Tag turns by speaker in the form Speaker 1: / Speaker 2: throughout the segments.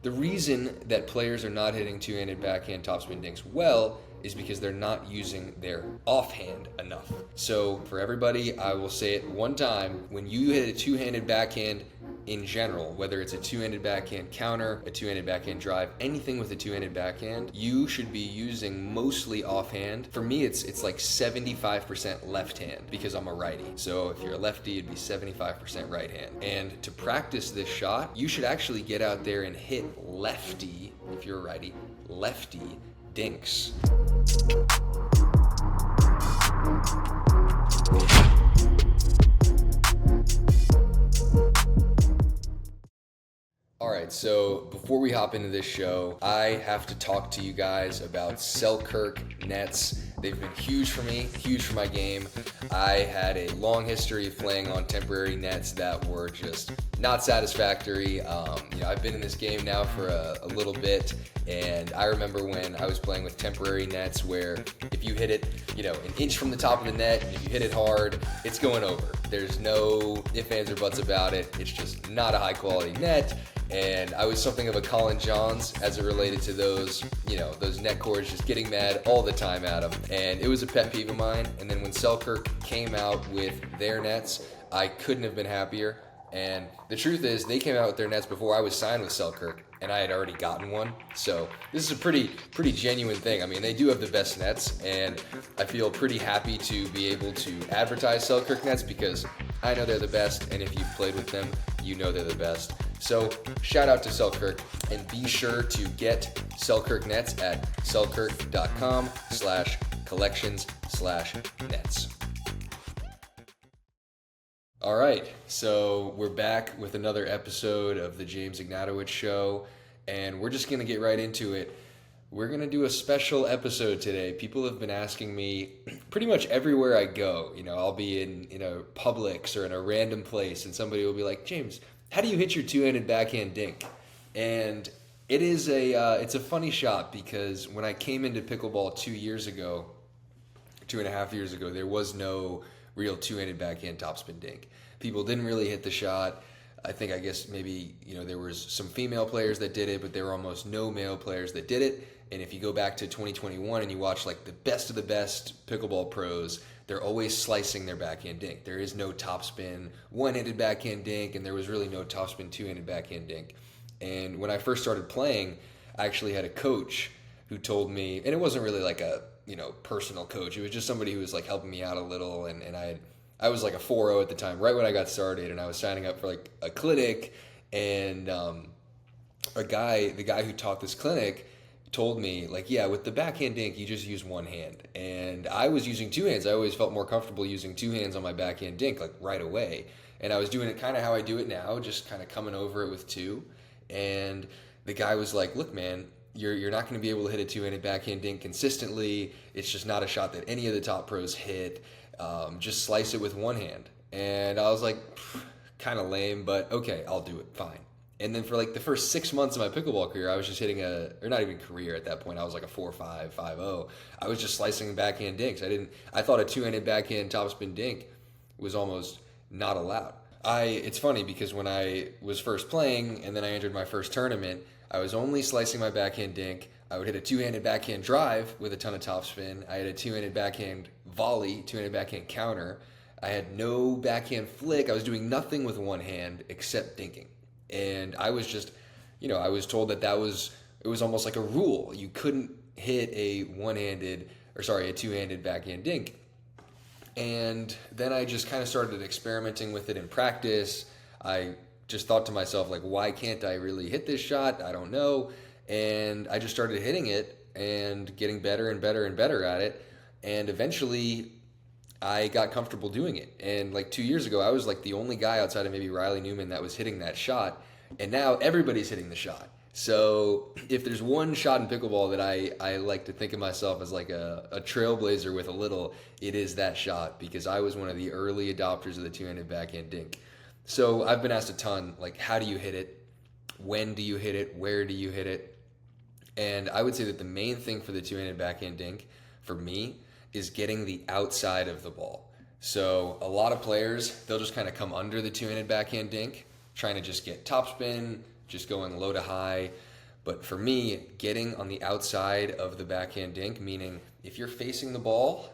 Speaker 1: The reason that players are not hitting two-handed backhand topspin dinks well is because they're not using their offhand enough. So for everybody, I will say it one time. When you hit a two-handed backhand in general, whether it's a two-handed backhand counter, a two-handed backhand drive, anything with a two-handed backhand, you should be using mostly offhand. For me, it's like 75% left hand because I'm a righty. So if you're a lefty, it'd be 75% right hand. And to practice this shot, you should actually get out there and hit lefty, if you're a righty, lefty dinks. Alright, so before we hop into this show, I have to talk to you guys about Selkirk nets. They've been huge for me, huge for my game. I had a long history of playing on temporary nets that were just not satisfactory. I've been in this game now for a little bit, and I remember when I was playing with temporary nets where if you hit it, an inch from the top of the net, and if you hit it hard, it's going over. There's no ifs, ands, or buts about it. It's just not a high quality net. And I was something of a Colin Johns as it related to those net cords, just getting mad all the time at them. And it was a pet peeve of mine. And then when Selkirk came out with their nets, I couldn't have been happier. And the truth is, they came out with their nets before I was signed with Selkirk, and I had already gotten one. So this is a pretty genuine thing. I mean, they do have the best nets, and I feel pretty happy to be able to advertise Selkirk nets because I know they're the best, and if you've played with them, you know they're the best. So shout out to Selkirk, and be sure to get Selkirk nets at selkirk.com/collections/nets. All right, so we're back with another episode of the James Ignatowich Show, and we're just going to get right into it. We're going to do a special episode today. People have been asking me pretty much everywhere I go. I'll be in a Publix or in a random place, and somebody will be like, James, how do you hit your two-handed backhand dink? And it's a funny shot because when I came into pickleball 2.5 years ago, there was no real two-handed backhand topspin dink. People didn't really hit the shot. I guess maybe, there was some female players that did it, but there were almost no male players that did it. And if you go back to 2021 and you watch like the best of the best pickleball pros, they're always slicing their backhand dink. There is no topspin one-handed backhand dink, and there was really no topspin two-handed backhand dink. And when I first started playing, I actually had a coach who told me, and it wasn't really like a personal coach. It was just somebody who was like helping me out a little, and I was like a 4.0 at the time, right when I got started, and I was signing up for like a clinic, and the guy who taught this clinic told me like, yeah, with the backhand dink, you just use one hand, and I was using two hands. I always felt more comfortable using two hands on my backhand dink like right away, and I was doing it kind of how I do it now, just kind of coming over it with two. And the guy was like, look, man, you're not going to be able to hit a two-handed backhand dink consistently. It's just not a shot that any of the top pros hit. Just slice it with one hand. And I was like, kind of lame, but okay, I'll do it, fine. And then for like the first 6 months of my pickleball career, I was just hitting or not even career at that point, I was like a 4.5, 5.0. I was just slicing backhand dinks. I thought a two-handed backhand topspin dink was almost not allowed. It's funny because when I was first playing and then I entered my first tournament, I was only slicing my backhand dink. I would hit a two-handed backhand drive with a ton of topspin. I had a two-handed backhand volley, two-handed backhand counter. I had no backhand flick. I was doing nothing with one hand except dinking. And I was just, I was told it was almost like a rule. You couldn't hit a two-handed backhand dink. And then I just kind of started experimenting with it in practice. I just thought to myself, like, why can't I really hit this shot? I don't know. And I just started hitting it and getting better and better and better at it. And eventually I got comfortable doing it. And like 2 years ago, I was like the only guy outside of maybe Riley Newman that was hitting that shot. And now everybody's hitting the shot. So if there's one shot in pickleball that I like to think of myself as like a trailblazer with it is that shot, because I was one of the early adopters of the two-handed backhand dink. So I've been asked a ton, like, how do you hit it? When do you hit it? Where do you hit it? And I would say that the main thing for the two-handed backhand dink for me is getting the outside of the ball. So a lot of players, they'll just kind of come under the two-handed backhand dink, trying to just get topspin, just going low to high. But for me, getting on the outside of the backhand dink, meaning if you're facing the ball,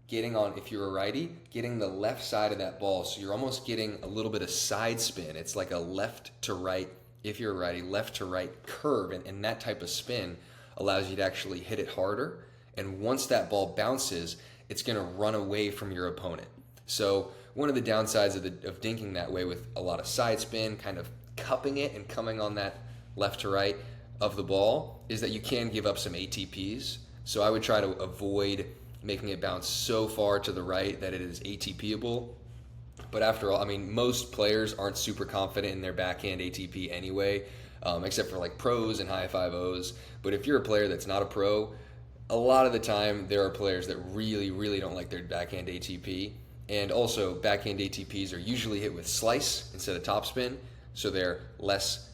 Speaker 1: if you're a righty, getting the left side of that ball. So you're almost getting a little bit of side spin. It's like a left to right, if you're a righty, left to right curve. And that type of spin allows you to actually hit it harder. And once that ball bounces, it's going to run away from your opponent. So one of the downsides of dinking that way with a lot of side spin, kind of cupping it and coming on that left to right of the ball, is that you can give up some ATPs. So I would try to avoid making it bounce so far to the right that it is ATPable. But after all, I mean, most players aren't super confident in their backhand ATP anyway, except for like pros and high 5-0s. But if you're a player that's not a pro, a lot of the time there are players that really, really don't like their backhand ATP. And also, backhand ATPs are usually hit with slice instead of topspin, so they're less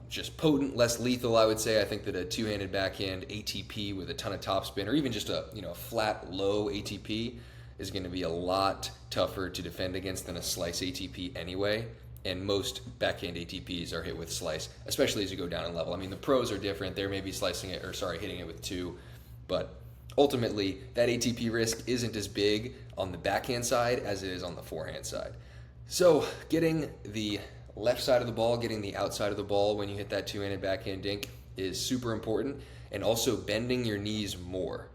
Speaker 1: just potent, less lethal, I would say. I think that a two-handed backhand ATP with a ton of topspin, or even just a flat low ATP, is going to be a lot tougher to defend against than a slice ATP anyway. And most backhand ATPs are hit with slice, especially as you go down in level. I mean, the pros are different; they're maybe hitting it with two, but ultimately that ATP risk isn't as big on the backhand side as it is on the forehand side. So getting the left side of the ball, getting the outside of the ball when you hit that two-handed backhand dink is super important, and also bending your knees more.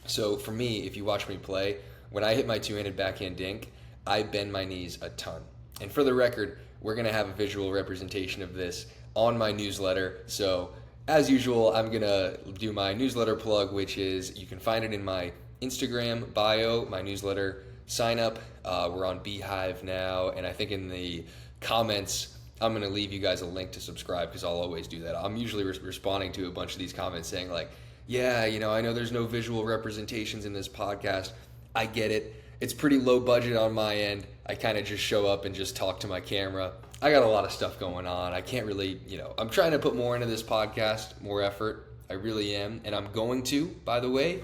Speaker 1: So for me, if you watch me play, when I hit my two-handed backhand dink, I bend my knees a ton. And for the record, we're going to have a visual representation of this on my newsletter. So as usual, I'm going to do my newsletter plug, which is, you can find it in my Instagram bio, my newsletter sign up. We're on Beehive now, and I think in the comments, I'm going to leave you guys a link to subscribe, because I'll always do that. I'm usually responding to a bunch of these comments saying like, yeah, I know there's no visual representations in this podcast. I get it. It's pretty low budget on my end. I kind of just show up and just talk to my camera. I got a lot of stuff going on. I can't really, I'm trying to put more into this podcast, more effort. I really am. And I'm going to, by the way.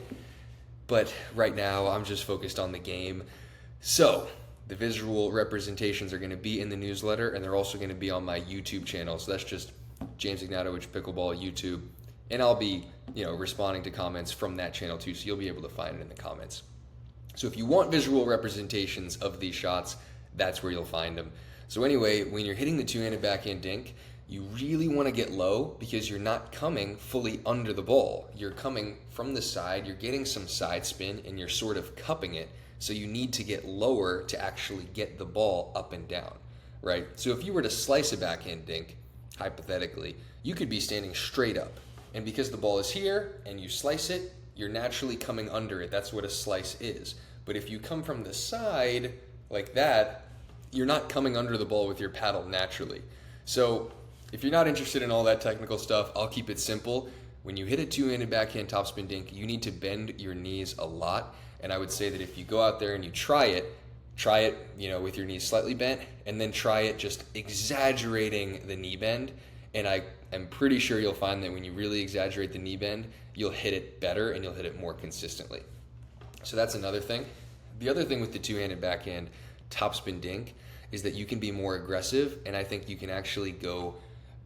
Speaker 1: But right now, I'm just focused on the game. So the visual representations are going to be in the newsletter, and they're also going to be on my YouTube channel. So that's just James Ignatowich Pickleball YouTube. And I'll be, responding to comments from that channel too, so you'll be able to find it in the comments. So if you want visual representations of these shots, that's where you'll find them. So anyway, when you're hitting the two-handed backhand dink, you really want to get low, because you're not coming fully under the ball. You're coming from the side, you're getting some side spin, and you're sort of cupping it. So you need to get lower to actually get the ball up and down, right? So if you were to slice a backhand dink, hypothetically, you could be standing straight up. And because the ball is here and you slice it, you're naturally coming under it. That's what a slice is. But if you come from the side like that, you're not coming under the ball with your paddle naturally. So if you're not interested in all that technical stuff, I'll keep it simple. When you hit a two-handed backhand topspin dink, you need to bend your knees a lot. And I would say that if you go out there and you try it, with your knees slightly bent, and then try it just exaggerating the knee bend. And I am pretty sure you'll find that when you really exaggerate the knee bend, you'll hit it better and you'll hit it more consistently. So that's another thing. The other thing with the two-handed backhand topspin dink is that you can be more aggressive, and I think you can actually go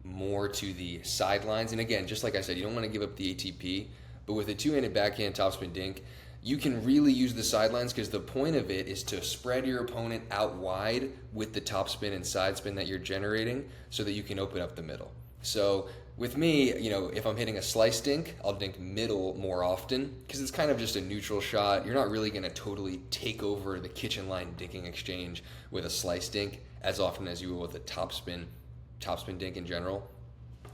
Speaker 1: more to the sidelines. And again, just like I said, you don't want to give up the ATP, but with a two-handed backhand topspin dink, you can really use the sidelines, because the point of it is to spread your opponent out wide with the topspin and side spin that you're generating, so that you can open up the middle. So with me, if I'm hitting a slice dink, I'll dink middle more often, because it's kind of just a neutral shot. You're not really going to totally take over the kitchen line dinking exchange with a slice dink as often as you will with a topspin dink in general.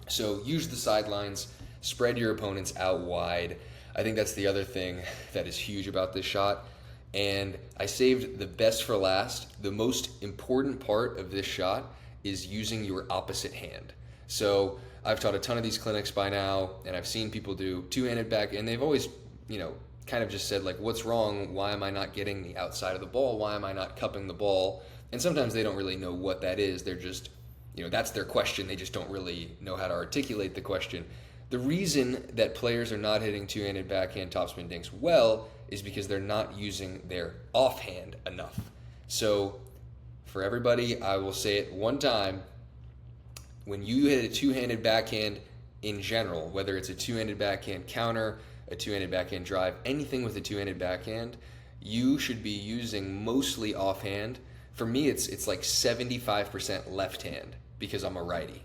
Speaker 1: So use the sidelines, spread your opponents out wide. I think that's the other thing that is huge about this shot. And I saved the best for last. The most important part of this shot is using your opposite hand. So I've taught a ton of these clinics by now, and I've seen people do two-handed back, and they've always, kind of just said, like, what's wrong? Why am I not getting the outside of the ball? Why am I not cupping the ball? And sometimes they don't really know what that is. They're just, that's their question. They just don't really know how to articulate the question. The reason that players are not hitting two-handed backhand topspin dinks well is because they're not using their offhand enough. So for everybody, I will say it one time. When you hit a two-handed backhand in general, whether it's a two-handed backhand counter, a two-handed backhand drive, anything with a two-handed backhand, you should be using mostly offhand. For me, it's like 75% left hand because I'm a righty.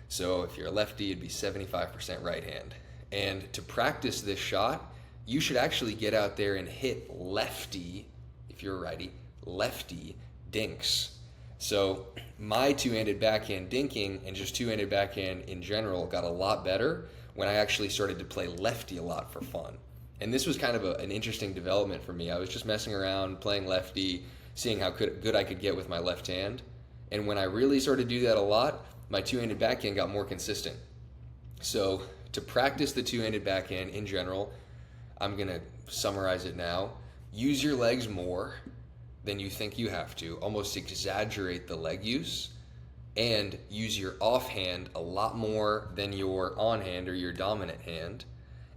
Speaker 1: So if you're a lefty, it'd be 75% right hand. And to practice this shot, you should actually get out there and hit lefty, if you're a righty, lefty dinks. So my two-handed backhand dinking and just two-handed backhand in general got a lot better when I actually started to play lefty a lot for fun. And this was kind of an interesting development for me. I was just messing around, playing lefty, seeing how good I could get with my left hand. And when I really started to do that a lot, my two-handed backhand got more consistent. So to practice the two-handed backhand in general, I'm going to summarize it now. Use your legs more than you think you have to. Almost exaggerate the leg use. And use your offhand a lot more than your on-hand or your dominant hand.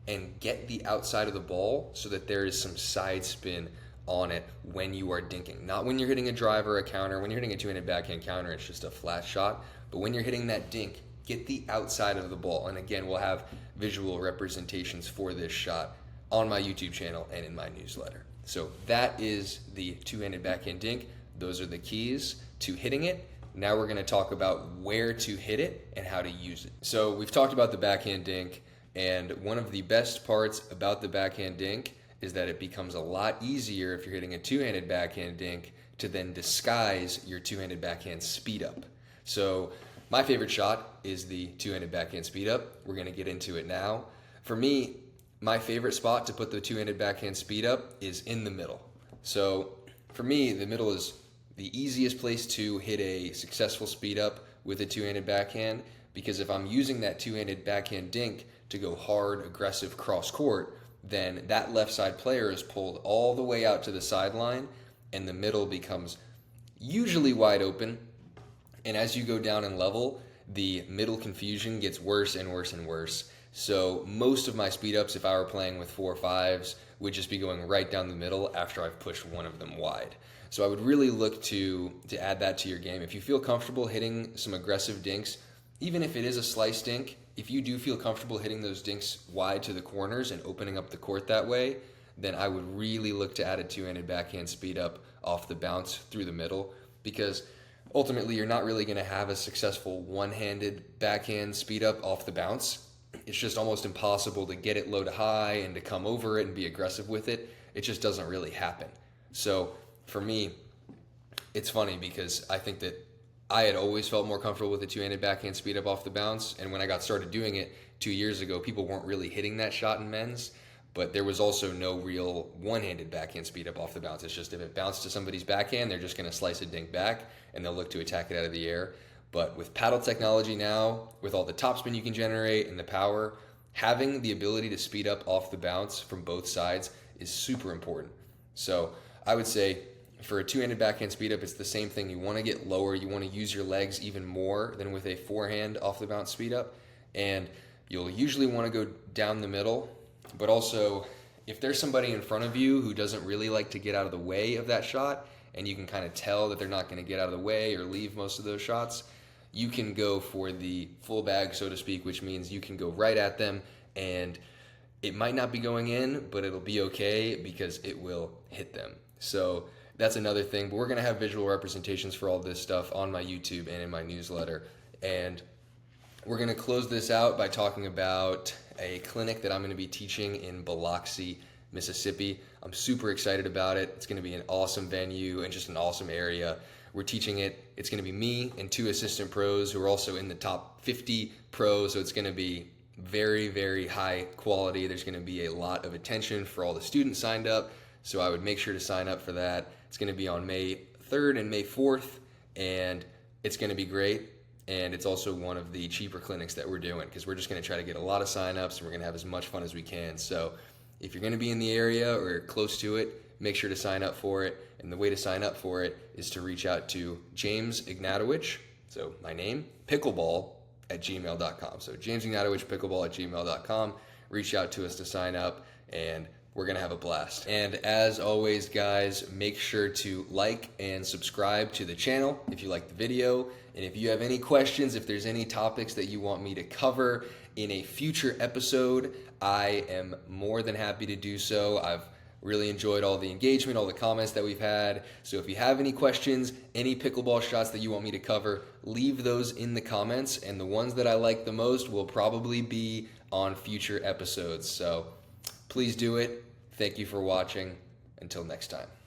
Speaker 1: And get the outside of the ball so that there is some side spin on it when you are dinking. Not when you're hitting a drive or a counter. When you're hitting a two-handed backhand counter, it's just a flat shot. But when you're hitting that dink, get the outside of the ball. And again, we'll have visual representations for this shot on my YouTube channel and in my newsletter. So that is the two-handed backhand dink. Those are the keys to hitting it. Now we're going to talk about where to hit it and how to use it. So we've talked about the backhand dink, and one of the best parts about the backhand dink is that it becomes a lot easier if you're hitting a two-handed backhand dink to then disguise your two-handed backhand speed up. So my favorite shot is the two-handed backhand speed up. We're going to get into it now. For me, my favorite spot to put the two-handed backhand speed up is in the middle. So for me, the middle is the easiest place to hit a successful speed up with a two-handed backhand, because if I'm using that two-handed backhand dink to go hard, aggressive cross court, then that left side player is pulled all the way out to the sideline and the middle becomes usually wide open. And as you go down in level, the middle confusion gets worse and worse and worse. So most of my speed ups, if I were playing with 4-5s, would just be going right down the middle after I've pushed one of them wide. So I would really look to add that to your game. If you feel comfortable hitting some aggressive dinks, even if it is a slice dink, if you do feel comfortable hitting those dinks wide to the corners and opening up the court that way, then I would really look to add a two-handed backhand speed up off the bounce through the middle, because ultimately you're not really going to have a successful one-handed backhand speed up off the bounce. It's just almost impossible to get it low to high and to come over it and be aggressive with it. It just doesn't really happen. So for me, it's funny because I think that I had always felt more comfortable with a two-handed backhand speed up off the bounce, and when I got started doing it 2 years ago, people weren't really hitting that shot in men's, but there was also no real one-handed backhand speed up off the bounce. It's just if it bounced to somebody's backhand, they're just going to slice a dink back, and they'll look to attack it out of the air. But with paddle technology now, with all the topspin you can generate and the power, having the ability to speed up off the bounce from both sides is super important. So I would say for a two-handed backhand speed up, it's the same thing. You want to get lower. You want to use your legs even more than with a forehand off the bounce speed up. And you'll usually want to go down the middle. But also, if there's somebody in front of you who doesn't really like to get out of the way of that shot, and you can kind of tell that they're not going to get out of the way or leave most of those shots, you can go for the full bag, so to speak, which means you can go right at them, and it might not be going in, but it'll be okay because it will hit them. So that's another thing, but we're going to have visual representations for all this stuff on my YouTube and in my newsletter. And we're going to close this out by talking about a clinic that I'm going to be teaching in Biloxi, Mississippi. I'm super excited about it. It's going to be an awesome venue and just an awesome area. We're teaching it. It's going to be me and 2 assistant pros who are also in the top 50 pros, so it's going to be very, very high quality. There's going to be a lot of attention for all the students signed up, so I would make sure to sign up for that. It's going to be on May 3rd and May 4th, and it's going to be great. And it's also one of the cheaper clinics that we're doing because we're just going to try to get a lot of signups and we're going to have as much fun as we can. So if you're going to be in the area or close to it, make sure to sign up for it. And the way to sign up for it is to reach out to James Ignatowich, so my name, pickleball@gmail.com. So James Ignatowich, pickleball@gmail.com. Reach out to us to sign up, and we're going to have a blast. And as always, guys, make sure to like and subscribe to the channel if you like the video. And if you have any questions, if there's any topics that you want me to cover in a future episode, I am more than happy to do so. I've really enjoyed all the engagement, all the comments that we've had. So if you have any questions, any pickleball shots that you want me to cover, leave those in the comments. And the ones that I like the most will probably be on future episodes. So please do it. Thank you for watching. Until next time.